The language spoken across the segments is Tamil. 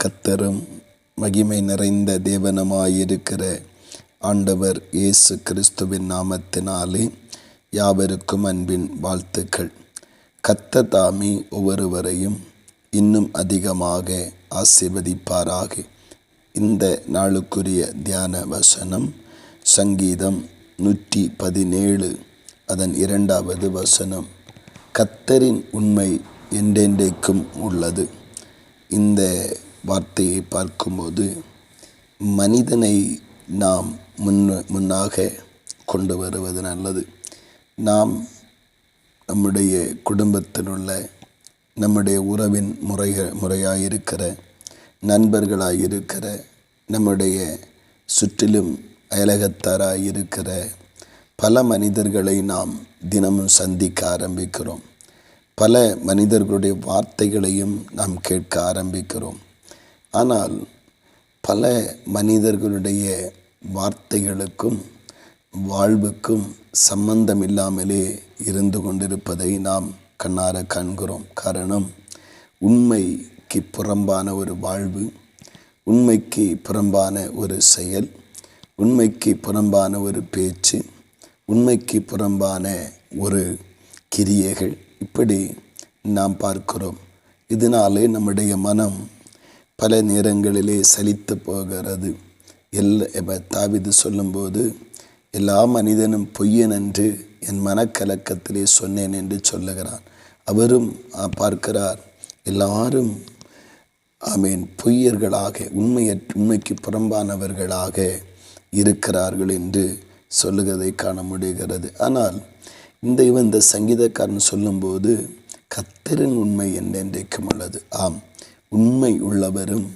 கர்த்தரும் மகிமை நிறைந்த தேவனுமாயிருக்கிற ஆண்டவர் இயேசு கிறிஸ்துவின் நாமத்தினாலே யாவருக்கும் அன்பின் வாழ்த்துக்கள். கர்த்தர் தாமே ஒவ்வொருவரையும் இன்னும் அதிகமாக ஆசீர்வதிப்பாராக. இந்த நாளுக்குரிய தியான வசனம் சங்கீதம் 117 அதன் 2வது வசனம். கர்த்தரின் உண்மை என்றென்றைக்கும் உள்ளது. இந்த வார்த்தையை பார்க்கும்போது மனிதனை நாம் முன்னாக கொண்டு வருவது நல்லது. நம்முடைய குடும்பத்தில் உள்ள நம்முடைய உறவின் முறையாயிருக்கிற நண்பர்களாயிருக்கிற நம்முடைய சுற்றிலும் அயலகத்தாராயிருக்கிற பல மனிதர்களை நாம் தினமும் சந்திக்க ஆரம்பிக்கிறோம். பல மனிதர்களுடைய வார்த்தைகளையும் நாம் கேட்க ஆரம்பிக்கிறோம். ஆனால் பல மனிதர்களுடைய வார்த்தைகளுக்கும் வாழ்வுக்கும் சம்பந்தம் இல்லாமலே இருந்து கொண்டிருப்பதை நாம் கண்ணார காண்கிறோம். காரணம், உண்மைக்கு புறம்பான ஒரு வாழ்வு, உண்மைக்கு புறம்பான ஒரு செயல், உண்மைக்கு புறம்பான ஒரு பேச்சு, உண்மைக்கு புறம்பான ஒரு கிரியைகள், இப்படி நாம் பார்க்கிறோம். இதனாலே நம்முடைய மனம் பல நேரங்களிலே சலித்து போகிறது. தாவீது சொல்லும்போது, எல்லா மனிதனும் பொய்யன் என்று என் மனக்கலக்கத்திலே சொன்னேன் என்று சொல்லுகிறான். அவரும் பார்க்கிறார், எல்லாரும் பொய்யர்களாக உண்மைக்கு புறம்பானவர்களாக இருக்கிறார்கள் என்று சொல்லுகிறதை காண முடிகிறது. ஆனால் இந்த சங்கீதக்காரன் சொல்லும்போது கர்த்தரின் உண்மை என்றென்றைக்கும் உள்ளது. ஆம், உண்மை உள்ளவரும்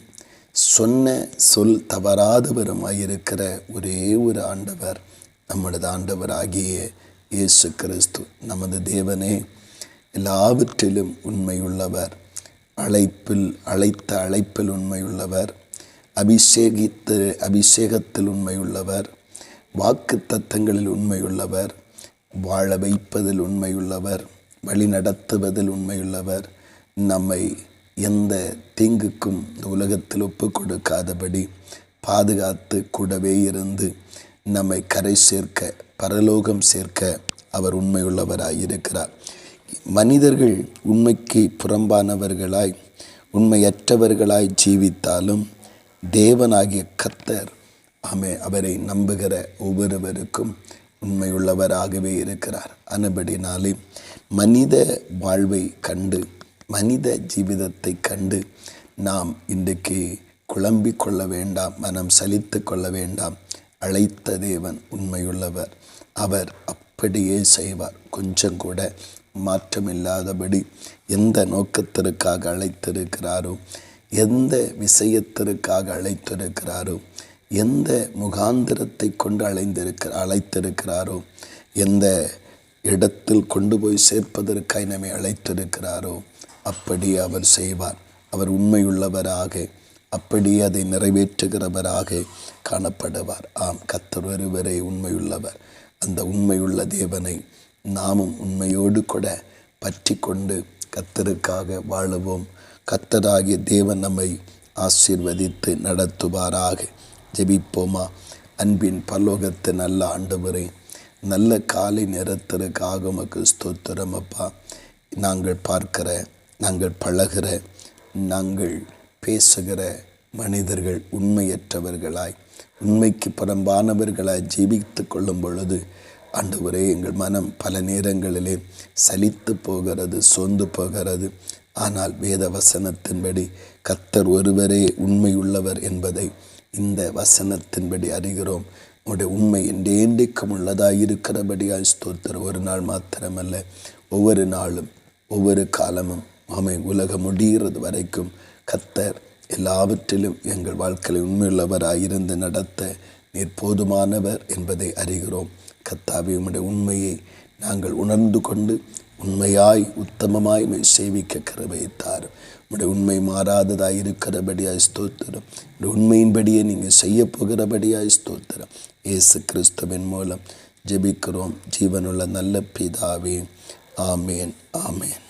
சொன்ன சொல் தவறாதவருமாயிருக்கிற ஒரே ஒரு ஆண்டவர் நம்மளது ஆண்டவர் ஆகிய இயேசு கிறிஸ்து. நமது தேவனே எல்லாவற்றிலும் உண்மையுள்ளவர். அழைத்த அழைப்பில் உண்மையுள்ளவர். அபிஷேகத்தில் உண்மையுள்ளவர். வாக்கு தத்தங்களில் உண்மையுள்ளவர். வாழ வைப்பதில் உண்மையுள்ளவர். வழி நடத்துவதில் உண்மையுள்ளவர். நம்மை எந்த தீங்குக்கும் இந்த உலகத்தில் ஒப்பு கொடுக்காதபடி பாதுகாத்து கூடவே இருந்து நம்மை கரை சேர்க்க, பரலோகம் சேர்க்க அவர் உண்மையுள்ளவராயிருக்கிறார். மனிதர்கள் உண்மைக்கு புறம்பானவர்களாய் உண்மையற்றவர்களாய் ஜீவித்தாலும் தேவனாகிய கர்த்தர் அவரை நம்புகிற ஒவ்வொருவருக்கும் உண்மையுள்ளவராகவே இருக்கிறார். ஆனபடினாலே மனித வாழ்வை கண்டு, மனித ஜீவிதத்தை கண்டு நாம் இன்றைக்கு குழம்பிக் கொள்ள வேண்டாம், மனம் சலித்து கொள்ள வேண்டாம். அழைத்த தேவன் உண்மையுள்ளவர். அவர் அப்படியே செய்வார். கொஞ்சம் கூட மாற்றமில்லாதபடி எந்த நோக்கத்திற்காக அழைத்திருக்கிறாரோ, எந்த விஷயத்திற்காக அழைத்திருக்கிறாரோ, எந்த முகாந்திரத்தை கொண்டு அழைத்திருக்கிறாரோ, எந்த இடத்தில் கொண்டு போய் சேர்ப்பதற்காக நம்மை அழைத்திருக்கிறாரோ, அப்படியே அவர் செய்வார். அவர் உண்மையுள்ளவராக, அப்படியே அதை நிறைவேற்றுகிறவராக காணப்படுவார். ஆம், கர்த்தர் ஒருவரே உண்மையுள்ளவர். அந்த உண்மையுள்ள தேவனை நாமும் உண்மையோடு கூட பற்றி கொண்டு கர்த்தருக்காக வாழுவோம். கர்த்தராகிய தேவன் நம்மை ஆசீர்வதித்து நடத்துவாராக. ஜெபிப்போமா. அன்பின் பரலோகத்து நல்ல ஆண்டவரே, நல்ல காலை நேரத்திற்காக உமக்கு ஸ்தோத்திரம் அப்பா. நாங்கள் பார்க்கிற, நாங்கள் பழகிற, நாங்கள் பேசுகிற மனிதர்கள் உண்மையற்றவர்களாய், உண்மைக்கு புறம்பானவர்களாய் ஜீவித்து கொள்ளும் பொழுது ஆண்டவரே, எங்கள் மனம் பல நேரங்களிலே சலித்து போகிறது, சோர்ந்து போகிறது. ஆனால் வேத வசனத்தின்படி கர்த்தர் ஒருவரே உண்மையுள்ளவர் என்பதை இந்த வசனத்தின்படி அறிகிறோம். உடைய உண்மை என்றென்றைக்கும் உள்ளதாயிருக்கிறபடியாய் ஸ்தோத்திரம். ஒரு நாள் மாத்திரமல்ல, ஒவ்வொரு நாளும் ஒவ்வொரு காலமும் உலகம் முடிகிறது வரைக்கும் கர்த்தர் எல்லாவற்றிலும் எங்கள் வாழ்க்கையில் உண்மையுள்ளவராயிருந்து நடத்த நீர் போதுமானவர் என்பதை அறிகிறோம். கர்த்தாவே, உம்முடைய உண்மையை நாங்கள் உணர்ந்து கொண்டு உண்மையாய் உத்தமமாய் சேவிக்க கிருபையை தாரும். உம்முடைய உண்மை மாறாததாய் இருக்கிறபடியாய் ஸ்தோத்திரம். உண்மையின்படியே நீங்கள் செய்ய போகிறபடியாய் ஸ்தோத்திரம். இயேசு கிறிஸ்துவின் மூலம் ஜெபிக்கிறோம் ஜீவனுள்ள நல்ல பிதாவே. ஆமேன், ஆமேன்.